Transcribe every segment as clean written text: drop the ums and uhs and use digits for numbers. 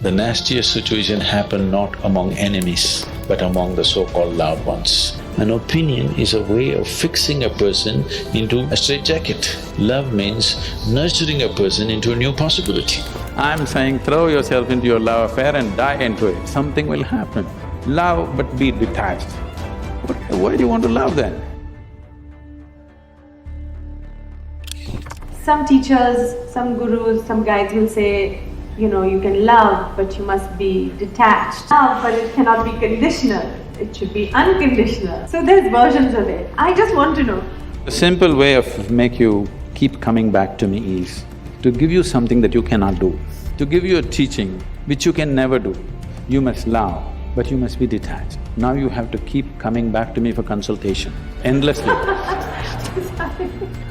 The nastiest situation happen not among enemies, but among the so-called loved ones. An opinion is a way of fixing a person into a straitjacket. Love means nurturing a person into a new possibility. I'm saying throw yourself into your love affair and die into it, something will happen. Love but be detached. Why do you want to love then? Some teachers, some gurus, some guides will say, you know, you can love, but you must be detached. Love, but it cannot be conditional. It should be unconditional. So there's versions of it. I just want to know. The simple way of make you keep coming back to me is to give you something that you cannot do, to give you a teaching which you can never do. You must love, but you must be detached. Now you have to keep coming back to me for consultation, endlessly.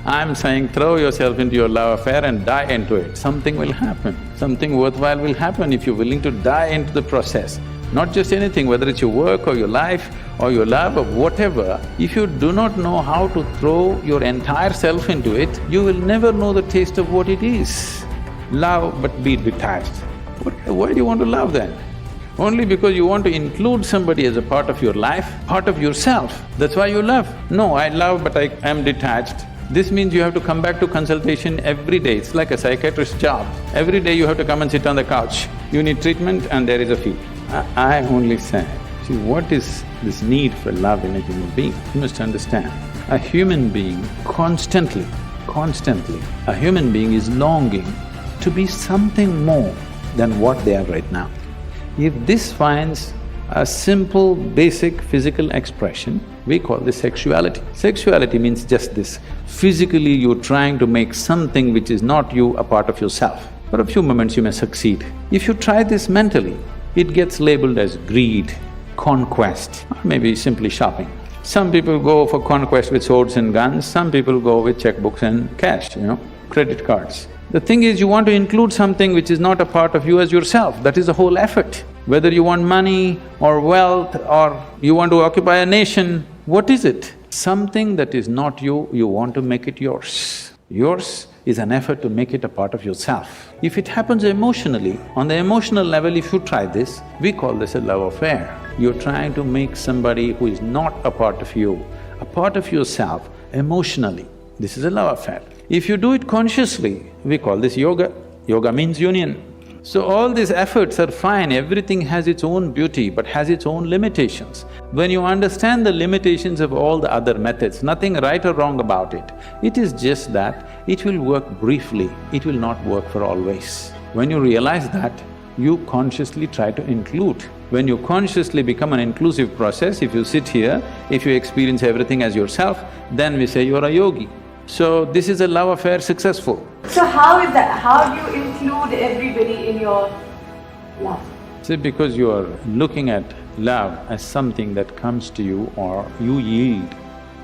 I'm saying throw yourself into your love affair and die into it, something will happen. Something worthwhile will happen if you're willing to die into the process. Not just anything, whether it's your work or your life or your love or whatever, if you do not know how to throw your entire self into it, you will never know the taste of what it is. Love but be detached. Why do you want to love then? Only because you want to include somebody as a part of your life, part of yourself, that's why you love. No, I love but I am detached. This means you have to come back to consultation every day, it's like a psychiatrist's job. Every day you have to come and sit on the couch. You need treatment and there is a fee. I only say, see, what is this need for love in a human being? You must understand, a human being constantly, a human being is longing to be something more than what they are right now. If this finds a simple, basic physical expression, we call this sexuality. Sexuality means just this, physically you're trying to make something which is not you a part of yourself. For a few moments you may succeed. If you try this mentally, it gets labeled as greed, conquest, or maybe simply shopping. Some people go for conquest with swords and guns, some people go with checkbooks and cash, credit cards. The thing is, you want to include something which is not a part of you as yourself, that is the whole effort. Whether you want money or wealth or you want to occupy a nation, what is it? Something that is not you, you want to make it yours. Yours is an effort to make it a part of yourself. If it happens emotionally, on the emotional level if you try this, we call this a love affair. You're trying to make somebody who is not a part of you, a part of yourself emotionally. This is a love affair. If you do it consciously, we call this yoga. Yoga means union. So all these efforts are fine, everything has its own beauty but has its own limitations. When you understand the limitations of all the other methods, nothing right or wrong about it, it is just that it will work briefly, it will not work for always. When you realize that, you consciously try to include. When you consciously become an inclusive process, if you sit here, if you experience everything as yourself, then we say you're a yogi. So this is a love affair successful. So how is that? How do you include everybody in your love? See, because you are looking at love as something that comes to you or you yield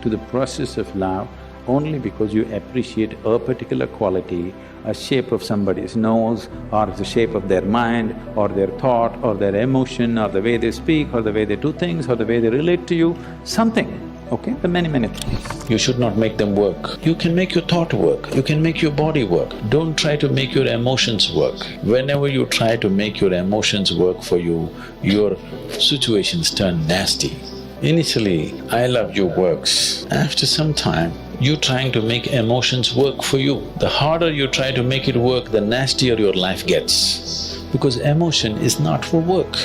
to the process of love only because you appreciate a particular quality, a shape of somebody's nose or the shape of their mind or their thought or their emotion or the way they speak or the way they do things or the way they relate to you, something. Okay, the many things. You should not make them work. You can make your thought work, you can make your body work. Don't try to make your emotions work. Whenever you try to make your emotions work for you, your situations turn nasty. Initially, I love you works. After some time, you're trying to make emotions work for you. The harder you try to make it work, the nastier your life gets. Because emotion is not for work.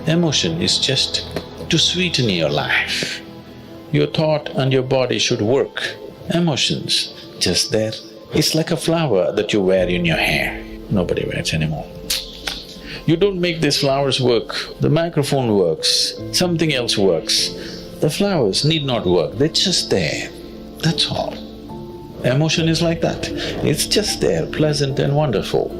Emotion is just to sweeten your life. Your thought and your body should work. Emotions, just there. It's like a flower that you wear in your hair. Nobody wears anymore. You don't make these flowers work. The microphone works, something else works. The flowers need not work, they're just there. That's all. Emotion is like that. It's just there, pleasant and wonderful.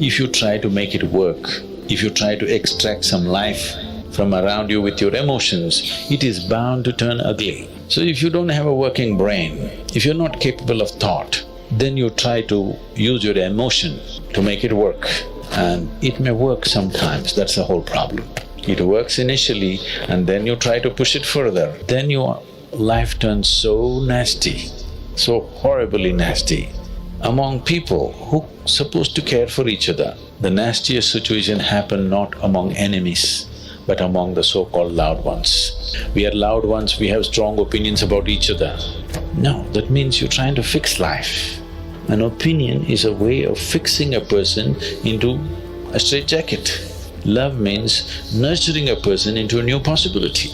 If you try to make it work, if you try to extract some life from around you with your emotions, it is bound to turn ugly. So if you don't have a working brain, if you're not capable of thought, then you try to use your emotion to make it work. And it may work sometimes, that's the whole problem. It works initially and then you try to push it further, then your life turns so nasty, so horribly nasty. Among people who supposed to care for each other, The nastiest situation happen not among enemies, but among the so-called loud ones. We are loud ones, we have strong opinions about each other. No, that means you're trying to fix life. An opinion is a way of fixing a person into a straitjacket. Love means nurturing a person into a new possibility.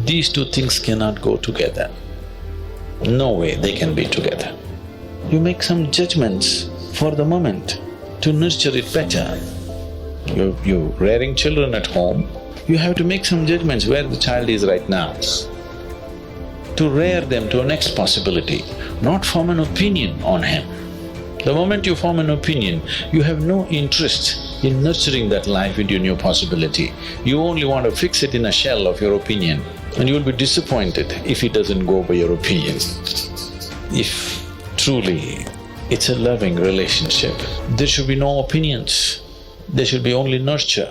These two things cannot go together. No way they can be together. You make some judgments for the moment to nurture it better. You're rearing children at home, you have to make some judgments where the child is right now, to rear them to a next possibility, not form an opinion on him. The moment you form an opinion, you have no interest in nurturing that life into a new possibility. You only want to fix it in a shell of your opinion, and you will be disappointed if it doesn't go by your opinion. If truly it's a loving relationship, there should be no opinions, there should be only nurture.